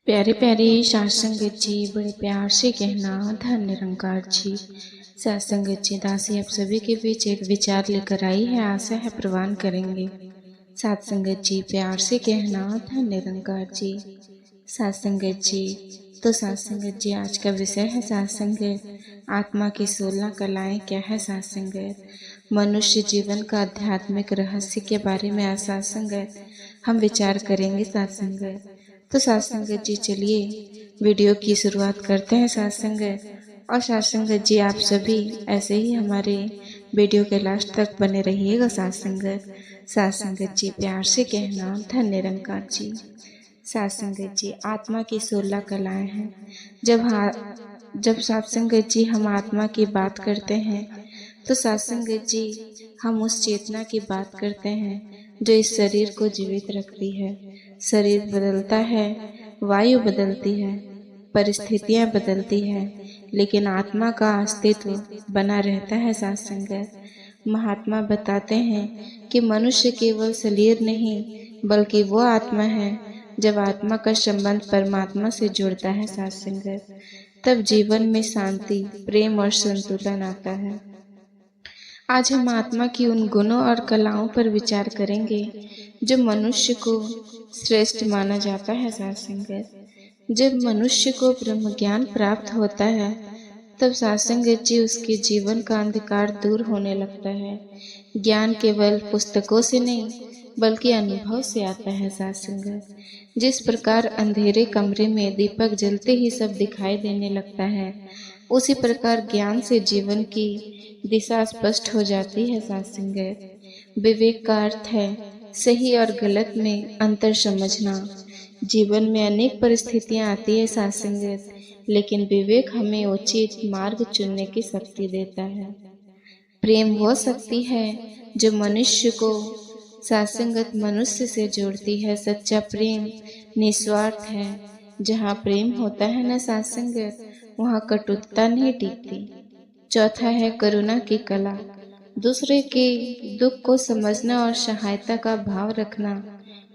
प्यारे प्यारे साथ संगत जी, बड़े प्यार से कहना धन निरंकार जी। साथ संगत जी, दासी आप सभी के बीच एक विचार लेकर आई है, आशा है प्रवान करेंगे। साथ संगत जी, प्यार से कहना धन निरंकार जी। साथ संगत जी, तो साथ संगत जी, आज का विषय है साथ संगत, आत्मा की 16 कलाएं क्या है साथ संगत। मनुष्य जीवन का आध्यात्मिक रहस्य के बारे में आज साथ संगत हम विचार करेंगे साथ संगत। तो साथ संगत जी, चलिए वीडियो की शुरुआत करते हैं साथ संगत। और साथ संगत जी, आप सभी ऐसे ही हमारे वीडियो के लास्ट तक बने रहिएगा साथ संगत। साथ संगत जी, प्यार से कहना धन निरंकार जी। साथ संगत जी, आत्मा की 16 कलाएं हैं। जब साथ संगत जी हम आत्मा की बात करते हैं तो साथ संगत जी हम उस चेतना की बात करते हैं जो इस शरीर को जीवित रखती है। शरीर बदलता है, वायु बदलती है, परिस्थितियां बदलती है, लेकिन आत्मा का अस्तित्व बना रहता है साथ संगत। महात्मा बताते हैं कि मनुष्य केवल शरीर नहीं बल्कि वो आत्मा है। जब आत्मा का संबंध परमात्मा से जुड़ता है साथ संगत, तब जीवन में शांति, प्रेम और संतुलन आता है। आज हम आत्मा की उन गुणों और कलाओं पर विचार करेंगे जो मनुष्य को श्रेष्ठ माना जाता है साथ संगत। जब मनुष्य को ब्रह्म ज्ञान प्राप्त होता है, तब साथ संगत जी उसके जीवन का अंधकार दूर होने लगता है। ज्ञान केवल पुस्तकों से नहीं बल्कि अनुभव से आता है साथ संगत। जिस प्रकार अंधेरे कमरे में दीपक जलते ही सब दिखाई देने लगता है, उसी प्रकार ज्ञान से जीवन की दिशा स्पष्ट हो जाती है साथ संगत। विवेक का अर्थ है सही और गलत में अंतर समझना। जीवन में अनेक परिस्थितियां आती है साथ संगत, लेकिन विवेक हमें उचित मार्ग चुनने की शक्ति देता है। प्रेम वो शक्ति है जो मनुष्य को साथ संगत मनुष्य से जोड़ती है। सच्चा प्रेम निस्वार्थ है। जहाँ प्रेम होता है ना साथ संगत, वहाँ कटुता नहीं टिकती। चौथा है करुणा की कला। दूसरे के दुख को समझना और सहायता का भाव रखना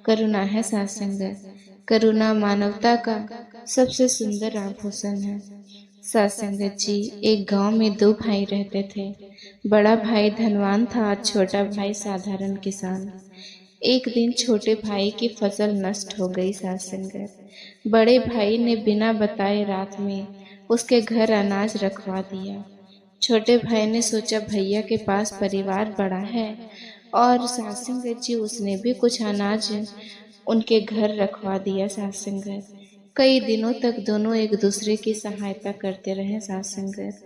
करुणा है साथ संगत। करुणा मानवता का सबसे सुंदर आभूषण है। साथ संगत जी, एक गांव में दो भाई रहते थे। बड़ा भाई धनवान था और छोटा भाई साधारण किसान। एक दिन छोटे भाई की फसल नष्ट हो गई साथ संगत। बड़े भाई ने बिना बताए रात में उसके घर अनाज रखवा दिया। छोटे भाई ने सोचा भैया के पास परिवार बड़ा है और साथ संगत जी उसने भी कुछ अनाज उनके घर रखवा दिया साथ संगत। कई दिनों तक दोनों एक दूसरे की सहायता करते रहे साथ संगत।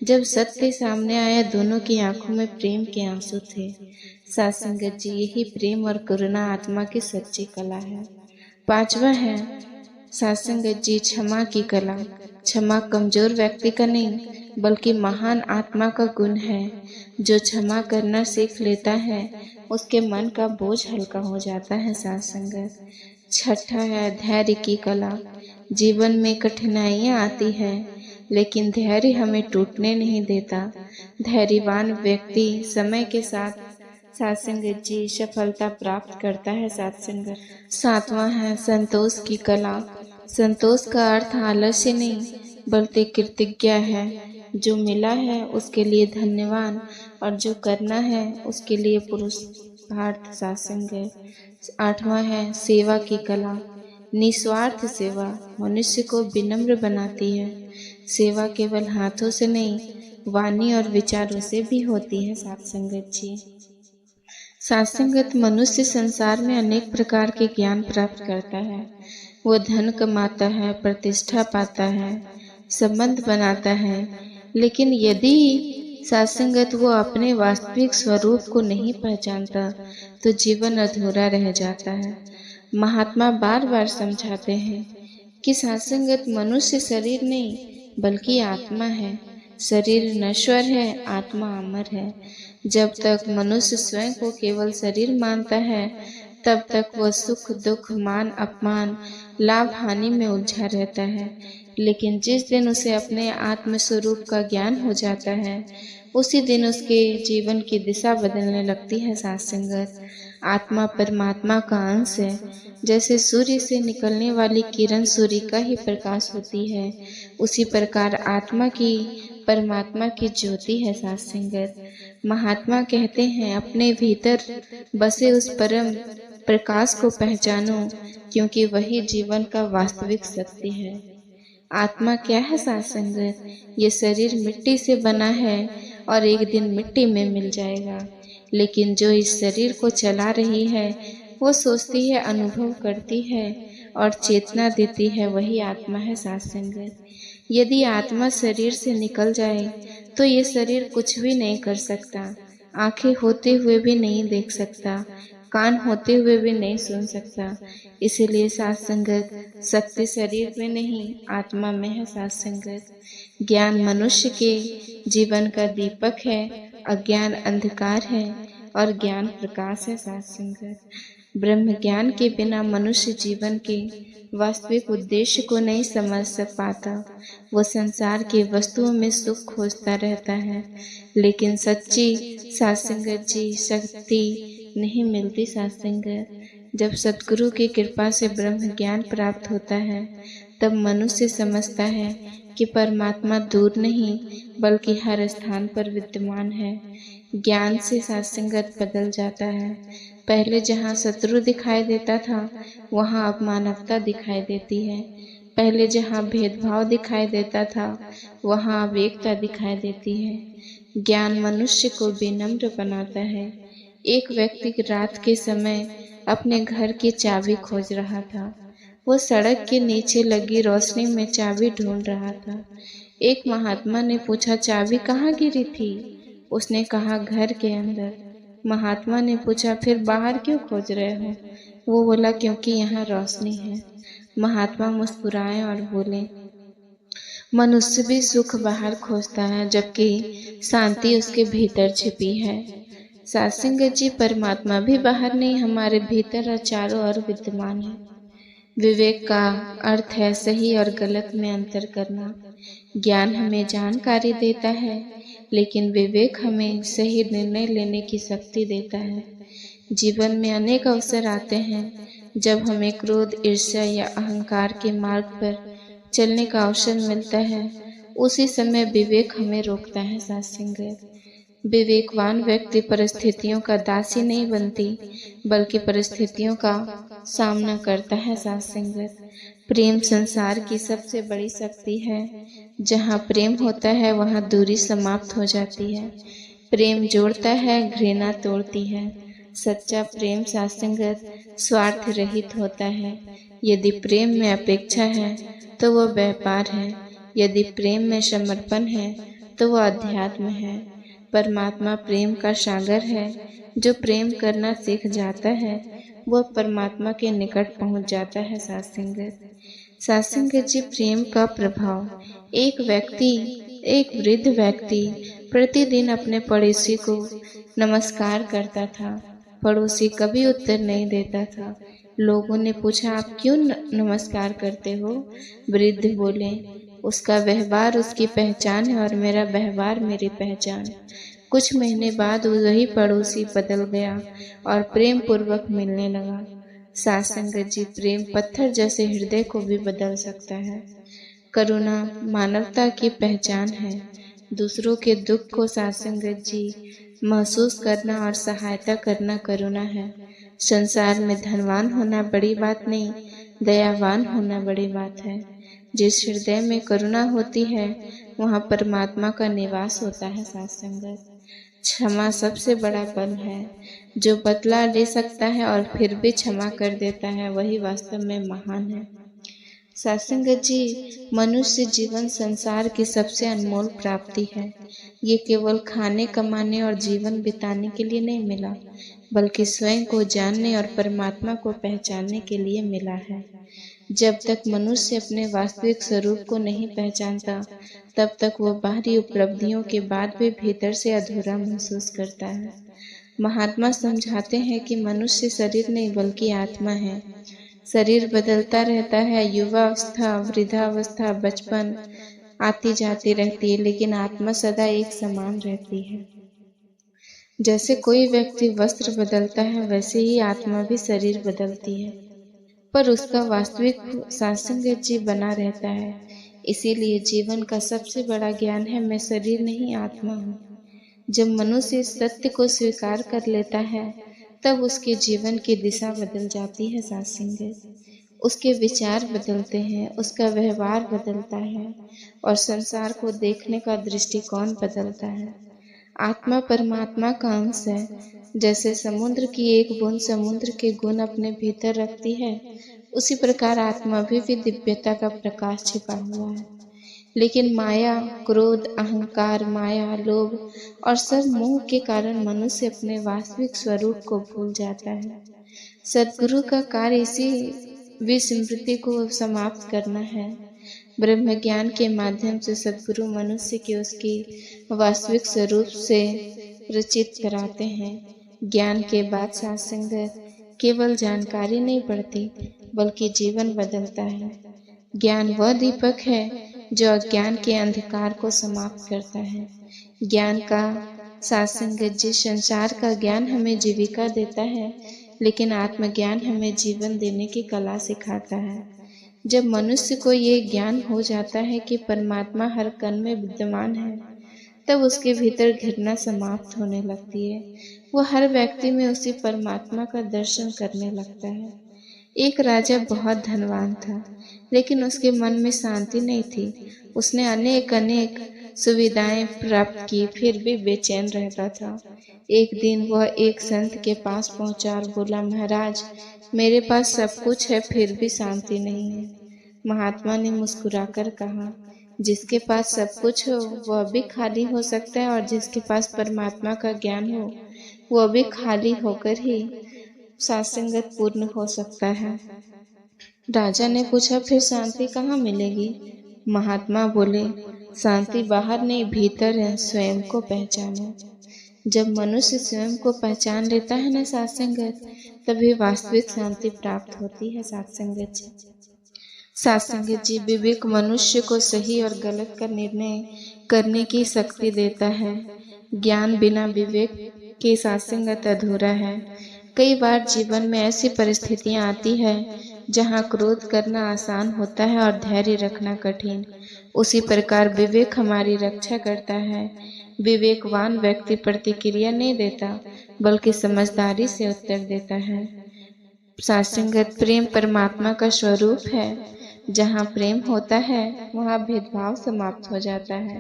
जब सत्य सामने आया, दोनों की आंखों में प्रेम के आंसू थे। साथ संगत जी, यही प्रेम और करुणा आत्मा की सच्ची कला है। पांचवा है साथ संगत जी क्षमा की कला। क्षमा कमजोर व्यक्ति का नहीं बल्कि महान आत्मा का गुण है। जो क्षमा करना सीख लेता है, उसके मन का बोझ हल्का हो जाता है साथ संगत। छठा है धैर्य की कला। जीवन में कठिनाइयां आती है, लेकिन धैर्य हमें टूटने नहीं देता। धैर्यवान व्यक्ति समय के साथ साथ संगत जी सफलता प्राप्त करता है साथ संगत। सातवां है संतोष की कला। संतोष का अर्थ आलस्य नहीं बल्कि कृतज्ञ है। जो मिला है उसके लिए धन्यवाद और जो करना है उसके लिए पुरुषार्थ साथ संगत। आठवां है सेवा की कला। निस्वार्थ सेवा मनुष्य को विनम्र बनाती है। सेवा केवल हाथों से नहीं, वाणी और विचारों से भी होती है साथ संगत जी। साथ संगत मनुष्य संसार में अनेक प्रकार के ज्ञान प्राप्त करता है। वो धन कमाता है, प्रतिष्ठा पाता है, संबंध बनाता है, लेकिन यदि साथ संगत वो अपने वास्तविक स्वरूप को नहीं पहचानता तो जीवन अधूरा रह जाता है। महात्मा बार बार समझाते हैं कि साथ संगत मनुष्य शरीर नहीं बल्कि आत्मा है। शरीर नश्वर है, आत्मा अमर है। जब तक मनुष्य स्वयं को केवल शरीर मानता है, तब तक वह सुख दुख, मान अपमान, लाभ हानि में उलझा रहता है। लेकिन जिस दिन उसे अपने आत्म स्वरूप का ज्ञान हो जाता है, उसी दिन उसके जीवन की दिशा बदलने लगती है साथ संगत। आत्मा परमात्मा का अंश है। जैसे सूर्य से निकलने वाली किरण सूर्य का ही प्रकाश होती है, उसी प्रकार आत्मा की परमात्मा की ज्योति है। साथ संगत, महात्मा कहते हैं अपने भीतर बसे उस परम प्रकाश को पहचानो, क्योंकि वही जीवन का वास्तविक सत्य है। आत्मा क्या है? साथ संगत, ये शरीर मिट्टी से बना है और एक दिन मिट्टी में मिल जाएगा, लेकिन जो इस शरीर को चला रही है, वो सोचती है, अनुभव करती है और चेतना देती है, वही आत्मा है। साथ संगत, यदि आत्मा शरीर से निकल जाए तो ये शरीर कुछ भी नहीं कर सकता, आंखें होते हुए भी नहीं देख सकता, कान होते हुए भी नहीं सुन सकता। इसीलिए साथ संगत, शक्ति शरीर में नहीं आत्मा में है। साथ संगत, ज्ञान मनुष्य के जीवन का दीपक है, अज्ञान अंधकार है और ज्ञान प्रकाश है। साथ संगत, ब्रह्म ज्ञान के बिना मनुष्य जीवन के वास्तविक उद्देश्य को नहीं समझ पाता। वो संसार की वस्तुओं में सुख खोजता रहता है, लेकिन सच्ची सत्संगत जी शक्ति नहीं मिलती। सत्संगत, जब सद्गुरु की कृपा से ब्रह्म ज्ञान प्राप्त होता है, तब मनुष्य समझता है कि परमात्मा दूर नहीं बल्कि हर स्थान पर विद्यमान है। ज्ञान से सत्संगत बदल जाता है। पहले जहाँ शत्रु दिखाई देता था, वहाँ अब मानवता दिखाई देती है। पहले जहाँ भेदभाव दिखाई देता था, वहाँ अब एकता दिखाई देती है। ज्ञान मनुष्य को विनम्र बनाता है। एक व्यक्ति रात के समय अपने घर की चाबी खोज रहा था। वो सड़क के नीचे लगी रोशनी में चाबी ढूंढ रहा था। एक महात्मा ने पूछा, चाबी कहाँ गिरी थी? उसने कहा, घर के अंदर। महात्मा ने पूछा, फिर बाहर क्यों खोज रहे हो? वो बोला, क्योंकि यहाँ रोशनी है। महात्मा मुस्कुराए और बोले, मनुष्य भी सुख बाहर खोजता है, जबकि शांति उसके भीतर छिपी है। सत्संग जी, परमात्मा भी बाहर नहीं, हमारे भीतर और चारों ओर विद्यमान है। विवेक का अर्थ है सही और गलत में अंतर करना। ज्ञान हमें जानकारी देता है, लेकिन विवेक हमें सही निर्णय लेने की शक्ति देता है। जीवन में अनेक अवसर आते हैं जब हमें क्रोध, ईर्ष्या या अहंकार के मार्ग पर चलने का अवसर मिलता है। उसी समय विवेक हमें रोकता है। सत्संगत, विवेकवान व्यक्ति परिस्थितियों का दासी नहीं बनती, बल्कि परिस्थितियों का सामना करता है। सत्संगत, प्रेम संसार की सबसे बड़ी शक्ति है। जहाँ प्रेम होता है, वहाँ दूरी समाप्त हो जाती है। प्रेम जोड़ता है, घृणा तोड़ती है। सच्चा प्रेम सत्संगत स्वार्थ रहित होता है। यदि प्रेम में अपेक्षा है तो वह व्यापार है, यदि प्रेम में समर्पण है तो वह अध्यात्म है। परमात्मा प्रेम का सागर है। जो प्रेम करना सीख जाता है, वह परमात्मा के निकट पहुंच जाता है। सत्संगत, सत्संगत जी, प्रेम का प्रभाव। एक वृद्ध व्यक्ति प्रतिदिन अपने पड़ोसी को नमस्कार करता था। पड़ोसी कभी उत्तर नहीं देता था। लोगों ने पूछा, आप क्यों नमस्कार करते हो? वृद्ध बोले, उसका व्यवहार उसकी पहचान है और मेरा व्यवहार मेरी पहचान। कुछ महीने बाद वही पड़ोसी बदल गया और प्रेम पूर्वक मिलने लगा। सत्संगत जी, प्रेम पत्थर जैसे हृदय को भी बदल सकता है। करुणा मानवता की पहचान है। दूसरों के दुख को सत्संगत जी महसूस करना और सहायता करना करुणा है। संसार में धनवान होना बड़ी बात नहीं, दयावान होना बड़ी बात है। जिस हृदय में करुणा होती है, वहाँ परमात्मा का निवास होता है। सत्संगत, क्षमा सबसे बड़ा बल है। जो बदला ले सकता है और फिर भी क्षमा कर देता है, वही वास्तव में महान है। सत्संगत जी, मनुष्य जीवन संसार की सबसे अनमोल प्राप्ति है। ये केवल खाने, कमाने और जीवन बिताने के लिए नहीं मिला, बल्कि स्वयं को जानने और परमात्मा को पहचानने के लिए मिला है। जब तक मनुष्य अपने वास्तविक स्वरूप को नहीं पहचानता, तब तक वो बाहरी उपलब्धियों के बाद भी भीतर से अधूरा महसूस करता है। महात्मा समझाते हैं कि मनुष्य शरीर नहीं बल्कि आत्मा है। शरीर बदलता रहता है, युवावस्था, वृद्धावस्था, बचपन आती जाती रहती है, लेकिन आत्मा सदा एक समान रहती है। जैसे कोई व्यक्ति वस्त्र बदलता है, वैसे ही आत्मा भी शरीर बदलती है, पर उसका वास्तविक सासंगत जी बना रहता है। इसीलिए जीवन का सबसे बड़ा ज्ञान है, मैं शरीर नहीं आत्मा हूँ। जब मनुष्य इस सत्य को स्वीकार कर लेता है, तब उसके जीवन की दिशा बदल जाती है सत्संगत। उसके विचार बदलते हैं, उसका व्यवहार बदलता है और संसार को देखने का दृष्टिकोण बदलता है। आत्मा परमात्मा का अंश है। जैसे समुद्र की एक बूंद समुद्र के गुण अपने भीतर रखती है, उसी प्रकार आत्मा भी दिव्यता का प्रकाश छिपा हुआ है। लेकिन माया, क्रोध, अहंकार, माया, लोभ और सब मोह के कारण मनुष्य अपने वास्तविक स्वरूप को भूल जाता है। सद्गुरु का कार्य इसी विस्मृति को समाप्त करना है। ब्रह्म ज्ञान के माध्यम से सद्गुरु मनुष्य की उसकी वास्तविक स्वरूप से परिचित कराते हैं। ज्ञान के बाद सत्संगत केवल जानकारी नहीं बढ़ती, बल्कि जीवन बदलता है। ज्ञान वह दीपक है जो अज्ञान के अंधकार को समाप्त करता है। ज्ञान का सत्संगत जिस संसार का ज्ञान हमें जीविका देता है, लेकिन आत्मज्ञान हमें जीवन देने की कला सिखाता है। जब मनुष्य को ये ज्ञान हो जाता है कि परमात्मा हर कण में विद्यमान है, तब उसके भीतर घृणा समाप्त होने लगती है। वो हर व्यक्ति में उसी परमात्मा का दर्शन करने लगता है। एक राजा बहुत धनवान था, लेकिन उसके मन में शांति नहीं थी। उसने अनेक अनेक सुविधाएं प्राप्त की, फिर भी बेचैन रहता था। एक दिन वह एक संत के पास पहुंचा और बोला, महाराज, मेरे पास सब कुछ है, फिर भी शांति नहीं है। महात्मा ने मुस्कुराकर कहा, जिसके पास सब कुछ हो वह भी खाली हो सकता है, और जिसके पास परमात्मा का ज्ञान हो वह भी खाली होकर ही सत्संगत पूर्ण हो सकता है। राजा ने पूछा, फिर शांति कहाँ मिलेगी? महात्मा बोले, शांति बाहर नहीं भीतर है, स्वयं को पहचानो। जब मनुष्य स्वयं को पहचान लेता है ना सत्संगत, तभी वास्तविक शांति प्राप्त होती है सत्संगत जी। सत्संगत जी विवेक मनुष्य को सही और गलत का निर्णय करने की शक्ति देता है। ज्ञान बिना विवेक के सत्संगत अधूरा है। कई बार जीवन में ऐसी परिस्थितियां आती है जहां क्रोध करना आसान होता है और धैर्य रखना कठिन। उसी प्रकार विवेक हमारी रक्षा करता है। विवेकवान व्यक्ति प्रतिक्रिया नहीं देता, बल्कि समझदारी से उत्तर देता है। सत्संगत प्रेम परमात्मा का स्वरूप है। जहाँ प्रेम होता है, वहाँ भेदभाव समाप्त हो जाता है।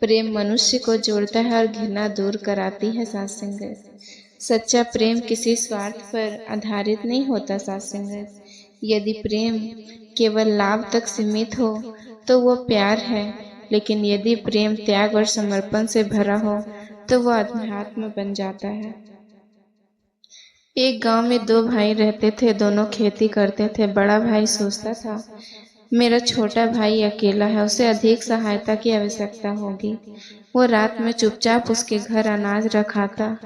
प्रेम मनुष्य को जोड़ता है और घृणा दूर कराती है सत्संगत। सच्चा प्रेम किसी स्वार्थ पर आधारित नहीं होता सत्संगत। यदि प्रेम केवल लाभ तक सीमित हो, तो वह प्यार है, लेकिन यदि प्रेम त्याग और समर्पण से भरा हो, तो वह अध्यात्म बन जाता है। एक गांव में दो भाई रहते थे, दोनों खेती करते थे। बड़ा भाई सोचता था, मेरा छोटा भाई अकेला है, उसे अधिक सहायता की आवश्यकता होगी। वो रात में चुपचाप उसके घर अनाज रखाता